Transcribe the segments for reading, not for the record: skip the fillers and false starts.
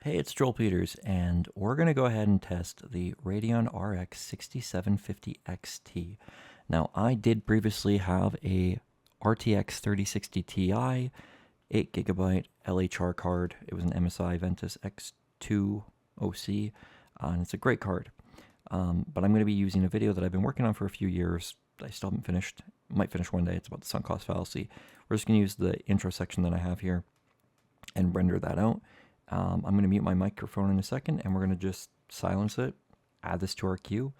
Hey, it's Joel Peters, and we're going to go ahead and test the Radeon RX 6750 XT. Now, I did previously have a RTX 3060 Ti, 8GB LHR card. It was an MSI Ventus X2 OC, and it's a great card. But I'm going to be using a video that I've been working on for a few years. I still haven't finished. Might finish one day. It's about the sunk cost fallacy. We're just going to use the intro section that I have here and render that out. I'm going to mute my microphone in a second, and we're going to just silence it, add this to our queue,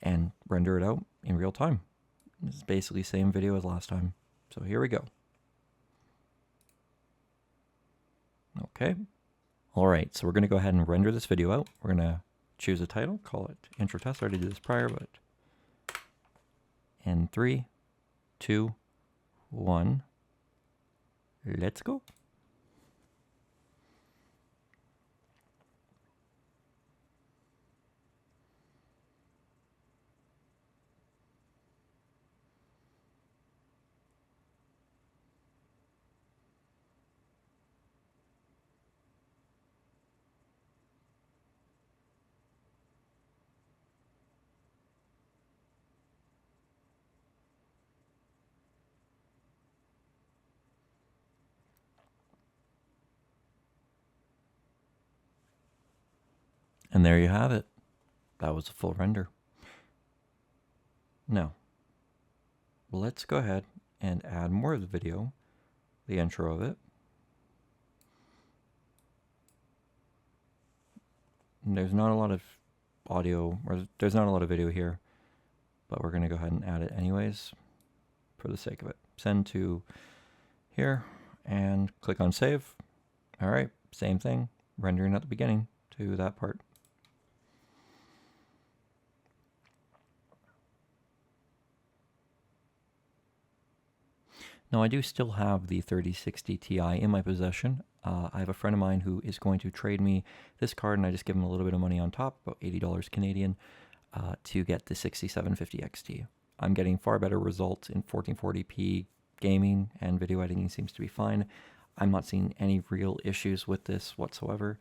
and render it out in real time. This is basically the same video as last time. So here we go. Okay. All right, so we're going to go ahead and render this video out. We're going to choose a title, call it intro test. I already did this prior, but in 3, 2, 1, let's go. And there you have it. That was a full render. Now, let's go ahead and add more of the video, the intro of it. And there's not a lot of audio, or there's not a lot of video here, but we're going to go ahead and add it anyways for the sake of it. Send to here and click on save. All right, same thing, rendering at the beginning to that part. Now, I do still have the 3060 Ti in my possession. I have a friend of mine who is going to trade me this card, and I just give him a little bit of money on top, about $80 Canadian, to get the 6750 XT. I'm getting far better results in 1440p gaming, and video editing seems to be fine. I'm not seeing any real issues with this whatsoever.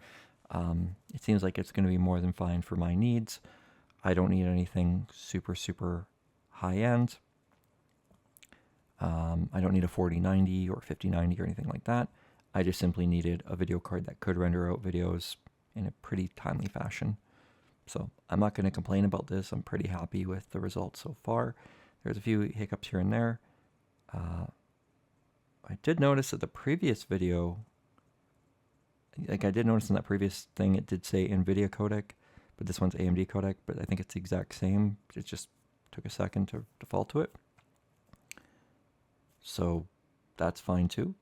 It seems like it's going to be more than fine for my needs. I don't need anything super high-end. I don't need a 4090 or 5090 or anything like that. I just simply needed a video card that could render out videos in a pretty timely fashion. So I'm not going to complain about this. I'm pretty happy with the results so far. There's a few hiccups here and there. I did notice that the previous video, I did notice in that previous thing, it did say NVIDIA codec, but this one's AMD codec, but I think it's the exact same. It just took a second to default to it. So that's fine too.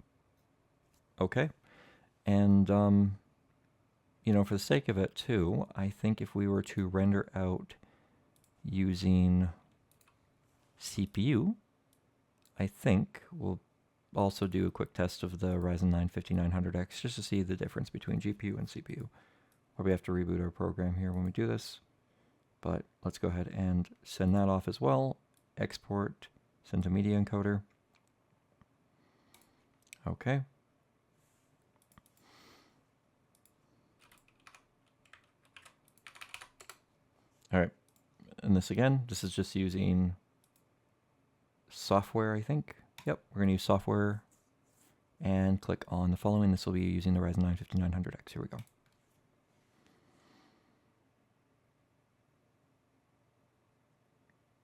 Okay. And, for the sake of it too, I think if we were to render out using CPU, I think we'll also do a quick test of the Ryzen 9 5900X just to see the difference between GPU and CPU. Or we have to reboot our program here when we do this. But let's go ahead and send that off as well. Export, send to media encoder. Okay. All right. And this again, this is just using software, I think. Yep, we're going to use software and click on the following. This will be using the Ryzen 9 5900X. Here we go.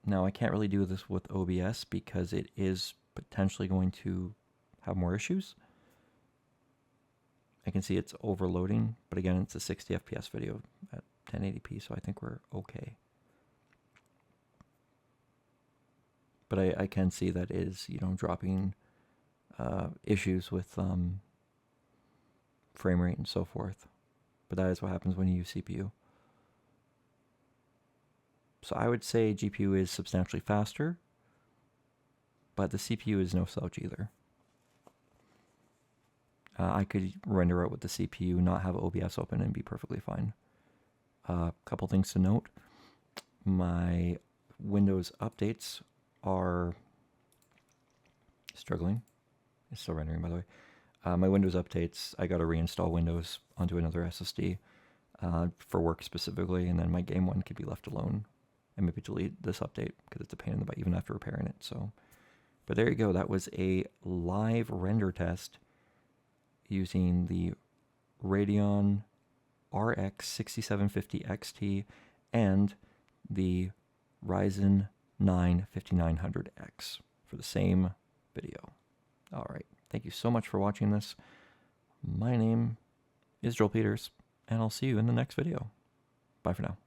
Now, I can't really do this with OBS because it is potentially going to have more issues. I can see it's overloading, but again, it's a 60 FPS video at 1080p, so I think we're okay. But I can see that is, dropping issues with frame rate and so forth. But that is what happens when you use CPU. So I would say GPU is substantially faster, but the CPU is no slouch either. I could render out with the CPU, not have OBS open, and be perfectly fine. A couple things to note. My Windows updates are struggling. It's still rendering, by the way. My Windows updates, I got to reinstall Windows onto another SSD for work specifically, and then my game one could be left alone and maybe delete this update because it's a pain in the butt even after repairing it. So, but there you go. That was a live render test using the Radeon RX 6750 XT and the Ryzen 9 5900X for the same video. All right. Thank you so much for watching this. My name is Joel Peters, and I'll see you in the next video. Bye for now.